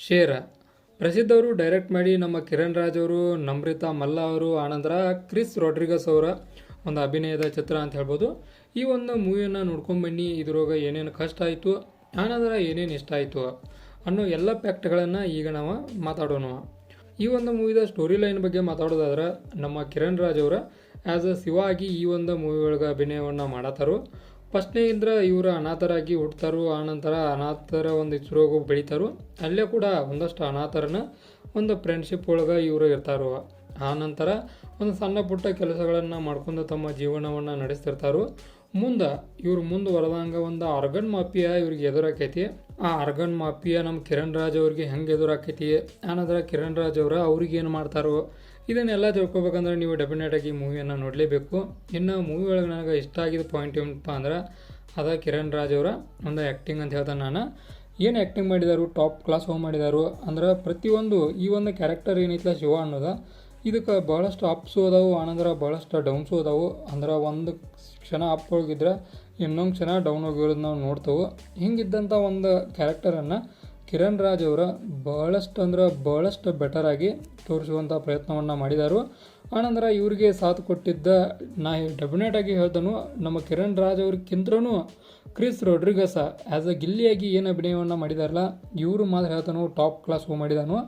ಶೇರ ಪ್ರಸಿದ್ಧವರು direct ಮಾಡಿ ನಮ್ಮ ಕಿರಣ್ ರಾಜ್ ಅವರು, ನಮ್ರತಾ ಮಲ್ಲ ಅವರು, ಆನಂತರ ಕ್ರಿಸ್ ರಾಡ್ರಿಗಸ್ ಅವರ ಒಂದು ಅಭಿನಯದ ಚಿತ್ರ ಅಂತ ಹೇಳ್ಬೋದು. ಈ ಒಂದು ಮೂವಿಯನ್ನು ನೋಡ್ಕೊಂಡು ಬನ್ನಿ. ಇದ್ರೊಳಗೆ ಏನೇನು ಕಷ್ಟ ಆಯಿತು, ಆನಂತರ ಏನೇನು ಇಷ್ಟ ಆಯಿತು ಅನ್ನೋ ಎಲ್ಲ ಫ್ಯಾಕ್ಟ್ಗಳನ್ನು ಈಗ ನಾವು ಮಾತಾಡೋಣ. ಈ ಒಂದು ಮೂವಿದ ಸ್ಟೋರಿ ಲೈನ್ ಬಗ್ಗೆ ಮಾತಾಡೋದಾದ್ರೆ, ನಮ್ಮ ಕಿರಣ್ ರಾಜ್ ಅವರ ಆ್ಯಸ್ ಅ ಶಿವ ಆಗಿ ಈ ಒಂದು ಮೂವಿ ಒಳಗೆ ಅಭಿನಯವನ್ನು ಮಾಡತ್ತಾರು. ಫಸ್ಟ್ನೇಗಿಂದ್ರ ಇವರು ಅನಾಥರಾಗಿ ಹುಡ್ತಾರು, ಆನಂತರ ಅನಾಥರ ಒಂದು ಇಸ್ರೋಗೂ ಬೆಳಿತಾರು. ಅಲ್ಲೇ ಕೂಡ ಒಂದಷ್ಟು ಅನಾಥರನ್ನ ಒಂದು ಫ್ರೆಂಡ್ಶಿಪ್ ಒಳಗೆ ಇವರು ಇರ್ತಾರೋ. ಆನಂತರ ಒಂದು ಸಣ್ಣ ಪುಟ್ಟ ಕೆಲಸಗಳನ್ನು ಮಾಡ್ಕೊಂಡು ತಮ್ಮ ಜೀವನವನ್ನು ನಡೆಸ್ತಿರ್ತಾರೋ. ಇವ್ರು ಮುಂದುವರೆದಂಗೆ ಒಂದು ಆರ್ಗನ್ ಮಾಫಿಯಾ ಇವ್ರಿಗೆ ಎದುರಾಕೈತಿ. ಆ ಆರ್ಗನ್ ಮಾಫಿಯಾ ನಮ್ಮ ಕಿರಣ್ ರಾಜ್ ಅವ್ರಿಗೆ ಹೆಂಗೆ ಎದುರಾಕೈತಿ, ಆನಂತರ ಕಿರಣ್ ರಾಜ್ ಅವರ ಅವ್ರಿಗೆ ಏನು ಮಾಡ್ತಾರೋ, ಇದನ್ನೆಲ್ಲ ತಿಳ್ಕೊಬೇಕಂದ್ರೆ ನೀವು ಡೆಫಿನೆಟಾಗಿ ಮೂವಿಯನ್ನು ನೋಡಲೇಬೇಕು. ಇನ್ನು ಮೂವಿ ಒಳಗೆ ನನಗೆ ಇಷ್ಟ ಆಗಿದ್ದ ಪಾಯಿಂಟ್ ಏನಪ್ಪ ಅಂದ್ರೆ ಅದ ಕಿರಣ್ ರಾಜ್ ಅವರ ಒಂದು ಆ್ಯಕ್ಟಿಂಗ್ ಅಂತ ಹೇಳ್ತಾನೆ ನಾನು. ಏನು ಆ್ಯಕ್ಟಿಂಗ್ ಮಾಡಿದಾರು, ಟಾಪ್ ಕ್ಲಾಸ್ ಹೋಗಿ ಮಾಡಿದಾರು. ಅಂದ್ರೆ ಪ್ರತಿಯೊಂದು ಈ ಒಂದು ಕ್ಯಾರೆಕ್ಟರ್ ಏನೈತಲ್ಲ ಶಿವ ಅನ್ನೋದು, ಇದಕ್ಕೆ ಭಾಳಷ್ಟು ಅಪ್ಸು ಅದಾವು, ಆನಂತರ ಭಾಳಷ್ಟು ಡೌನ್ಸು ಅದಾವು. ಅಂದ್ರೆ ಒಂದು ಕ್ಷಣ ಅಪ್ ಹೋಗಿದ್ರೆ ಇನ್ನೊಂದು ಕ್ಷಣ ಡೌನ್ ಹೋಗಿರೋದು ನಾವು ನೋಡ್ತೇವೆ. ಹಿಂಗಿದ್ದಂಥ ಒಂದು ಕ್ಯಾರೆಕ್ಟರನ್ನು ಕಿರಣ್ ರಾಜ್ ಅವರ ಭಾಳಷ್ಟು ಬೆಟರಾಗಿ ತೋರಿಸುವಂಥ ಪ್ರಯತ್ನವನ್ನು ಮಾಡಿದರು. ಆನಂತರ ಇವರಿಗೆ ಸಾಥ್ ಕೊಟ್ಟಿದ್ದ ನಾ ಡೆಫಿನೆಟಾಗಿ ಹೇಳ್ತಾನು, ನಮ್ಮ ಕಿರಣ್ ರಾಜ್ ಅವ್ರಿಗಿಂತನೂ ಕ್ರಿಸ್ ರಾಡ್ರಿಗಸ್ ಆ್ಯಸ್ ಅ ಗಿಲ್ಲಿಯಾಗಿ ಏನು ಅಭಿನಯವನ್ನು ಮಾಡಿದಾರಲ್ಲ, ಇವರು ಮಾತ್ರ ಹೇಳ್ತಾನು ಟಾಪ್ ಕ್ಲಾಸ್ ಮಾಡಿದಾನು.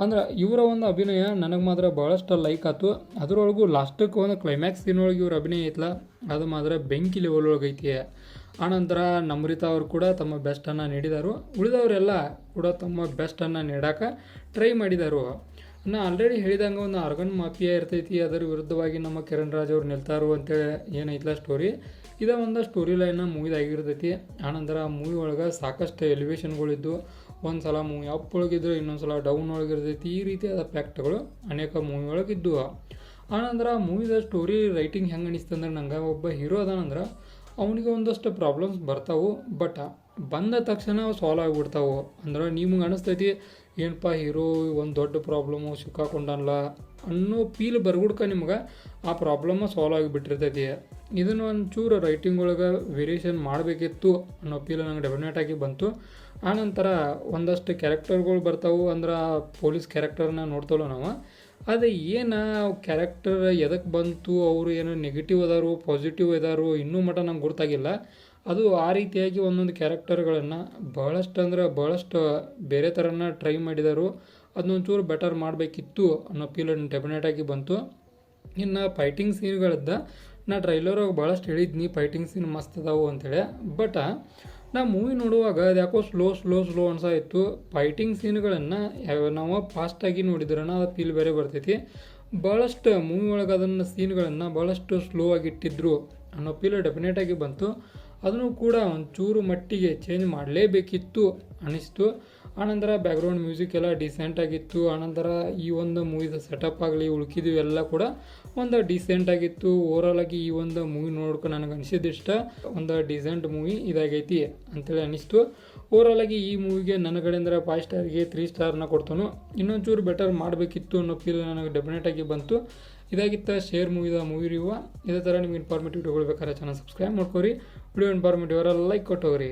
ಅಂದ್ರೆ ಇವರ ಒಂದು ಅಭಿನಯ ನನಗೆ ಮಾತ್ರ ಭಾಳಷ್ಟು ಲೈಕ್ ಆಯ್ತು. ಅದರೊಳಗೂ ಲಾಸ್ಟಕ್ಕೆ ಒಂದು ಕ್ಲೈಮ್ಯಾಕ್ಸ್ ಸೀನೊಳಗೆ ಇವ್ರ ಅಭಿನಯ ಐತಲ್ಲ, ಅದು ಮಾತ್ರ ಬೆಂಕಿ ಲೆವೆಲ್ ಒಳಗೆ ಐತಿ. ಆನಂತರ ನಮ್ರತಾ ಅವರು ಕೂಡ ತಮ್ಮ ಬೆಸ್ಟನ್ನು ನೀಡಿದರು. ಉಳಿದವರೆಲ್ಲ ಕೂಡ ತಮ್ಮ ಬೆಸ್ಟನ್ನು ನೀಡೋಕೆ ಟ್ರೈ ಮಾಡಿದರು. ನಾ ಆಲ್ರೆಡಿ ಹೇಳಿದಂಗೆ ಒಂದು ಆರ್ಗನ್ ಮಾಫಿಯಾ ಇರ್ತೈತಿ, ಅದರ ವಿರುದ್ಧವಾಗಿ ನಮ್ಮ ಕಿರಣ್ ರಾಜ್ ಅವ್ರು ನಿಲ್ತಾರು ಅಂತೇಳಿ ಏನೈತಲ್ಲ ಸ್ಟೋರಿ, ಇದೇ ಒಂದು ಸ್ಟೋರಿ ಲೈನ್ನ ಮೂವಿದಾಗಿರ್ತೈತಿ. ಆನಂತರ ಮೂವಿ ಒಳಗೆ ಸಾಕಷ್ಟು ಎಲಿವೇಶನ್ಗಳಿದ್ದು, ಒಂದು ಸಲ ಮೂವಿ ಅಪ್ ಒಳಗಿದ್ರೆ ಇನ್ನೊಂದು ಸಲ ಡೌನ್ ಒಳಗಿರ್ತೈತಿ. ಈ ರೀತಿಯಾದ ಫ್ಯಾಕ್ಟ್ಗಳು ಅನೇಕ ಮೂವಿ ಒಳಗಿದ್ದು. ಆನಂತರ ಮೂವಿದ ಸ್ಟೋರಿ ರೈಟಿಂಗ್ ಹೆಂಗೆ ಅನಿಸ್ತಂದ್ರೆ, ನಂಗೆ ಒಬ್ಬ ಹೀರೋ ಅದಾನಂದ್ರೆ ಅವನಿಗೆ ಒಂದಷ್ಟು ಪ್ರಾಬ್ಲಮ್ಸ್ ಬರ್ತಾವೆ, ಬಟ್ ಬಂದ ತಕ್ಷಣ ಸಾಲ್ವ್ ಆಗಿಬಿಡ್ತಾವೆ. ಅಂದ್ರೆ ನಿಮ್ಗೆ ಅನಿಸ್ತೈತಿ ಏನಪ್ಪ ಹೀರೋ ಒಂದು ದೊಡ್ಡ ಪ್ರಾಬ್ಲಮ್ಮು ಸಿಕ್ಕಾಕೊಂಡಲ್ಲ ಅನ್ನೋ ಫೀಲ್ ಬರ್ಗುಡ್ಕ ನಿಮ್ಗೆ ಆ ಪ್ರಾಬ್ಲಮ್ಮ ಸಾಲ್ವ್ ಆಗಿಬಿಟ್ಟಿರ್ತೈತಿ. ಇದನ್ನು ಒಂಚೂರು ರೈಟಿಂಗ್ ಒಳಗೆ ವೇರಿಯೇಷನ್ ಮಾಡಬೇಕಿತ್ತು ಅನ್ನೋ ಫೀಲ್ ನಂಗೆ ಡೆಫಿನೆಟಾಗಿ ಬಂತು. ಆನಂತರ ಒಂದಷ್ಟು ಕ್ಯಾರೆಕ್ಟರ್ಗಳು ಬರ್ತಾವೆ. ಅಂದ್ರೆ ಪೊಲೀಸ್ ಕ್ಯಾರೆಕ್ಟರ್ನ ನೋಡ್ತವಲ್ಲ ನಾವು, ಅದು ಏನು ಕ್ಯಾರೆಕ್ಟರ್ ಎದಕ್ಕೆ ಬಂತು, ಅವರು ಏನೋ ನೆಗೆಟಿವ್ ಅದಾರು ಪಾಸಿಟಿವ್ ಇದಾರು ಇನ್ನೂ ಮಟ್ಟ ನಂಗೆ ಗೊತ್ತಾಗಿಲ್ಲ. ಅದು ಆ ರೀತಿಯಾಗಿ ಒಂದೊಂದು ಕ್ಯಾರೆಕ್ಟರ್ಗಳನ್ನು ಭಾಳಷ್ಟು ಬೇರೆ ಥರನ ಟ್ರೈ ಮಾಡಿದರು. ಅದನ್ನೊಂಚೂರು ಬೆಟರ್ ಮಾಡಬೇಕಿತ್ತು ಅನ್ನೋ ಫೀಲ್ ಡೆಫಿನೆಟಾಗಿ ಬಂತು. ಇನ್ನು ಫೈಟಿಂಗ್ ಸೀನ್ಗಳಿದ್ದ ನಾ ಟ್ರೈಲರಾಗ ಭಾಳಷ್ಟು ಹೇಳಿದ್ನಿ ಫೈಟಿಂಗ್ ಸೀನ್ ಮಸ್ತ್ ಅದಾವು ಅಂಥೇಳಿ. ಬಟ್ ನಾ ಮೂವಿ ನೋಡುವಾಗ ಅದು ಯಾಕೋ ಸ್ಲೋ ಅನ್ಸಾಯಿತು. ಫೈಟಿಂಗ್ ಸೀನ್ಗಳನ್ನು ನಾವು ಫಾಸ್ಟಾಗಿ ನೋಡಿದ್ರೆ ಅದು ಫೀಲ್ ಬೇರೆ ಬರ್ತೈತಿ. ಭಾಳಷ್ಟು ಮೂವಿ ಒಳಗೆ ಅದನ್ನು ಸೀನ್ಗಳನ್ನು ಭಾಳಷ್ಟು ಸ್ಲೋ ಆಗಿ ಇಟ್ಟಿದ್ರು ಅನ್ನೋ ಫೀಲ್ ಡೆಫಿನೆಟಾಗಿ ಬಂತು. ಅದನ್ನು ಕೂಡ ಒಂಚೂರು ಮಟ್ಟಿಗೆ ಚೇಂಜ್ ಮಾಡಲೇಬೇಕಿತ್ತು ಅನ್ನಿಸ್ತು. ಆನಂತರ ಬ್ಯಾಕ್ಗ್ರೌಂಡ್ ಮ್ಯೂಸಿಕ್ ಎಲ್ಲ ಡಿಸೆಂಟಾಗಿತ್ತು. ಆನಂತರ ಈ ಒಂದು ಮೂವಿದ ಸೆಟಪ್ ಆಗಲಿ ಉಳ್ಕಿದ್ವಿ ಎಲ್ಲ ಕೂಡ ಒಂದು ಡಿಸೆಂಟಾಗಿತ್ತು. ಓವರಾಲಾಗಿ ಈ ಒಂದು ಮೂವಿ ನೋಡ್ಕೊಂಡು ನನಗೆ ಅನಿಸಿದ್ದಿಷ್ಟ ಒಂದು ಡಿಸೆಂಟ್ ಮೂವಿ ಇದಾಗೈತಿ ಅಂತೇಳಿ ಅನ್ನಿಸ್ತು. ಓವರಾಲಾಗಿ ಈ ಮೂವಿಗೆ ನನ್ನ ಕಡೆಯಿಂದ 5 ಸ್ಟಾರ್ಗೆ 3 ಸ್ಟಾರ್ನ ಕೊಡ್ತಾನು. ಇನ್ನೊಂಚೂರು ಬೆಟರ್ ಮಾಡಬೇಕಿತ್ತು ಅನ್ನೋ ಫೀಲ್ ನನಗೆ ಡೆಫಿನೆಟಾಗಿ ಬಂತು. ಇದಾಗಿತ್ತ ಶೇರ್ ಮೂವಿ ರಿವ್ಯೂ. ಇದೇ ಥರ ನಿಮ್ಗೆ ಇನ್ಫಾರ್ಮೇಟಿವ್ ತಗೊಳ್ಬೇಕಾದ್ರೆ ಚಾನಲ್ ಸಬ್ಸ್ಕ್ರೈಬ್ ಮಾಡ್ಕೋರಿ. ವಿಡಿಯೋ ಇನ್ಫಾರ್ಮೇಟಿವ್ ಅವರ ಲೈಕ್ ಕೊಟ್ಟೋರಿ.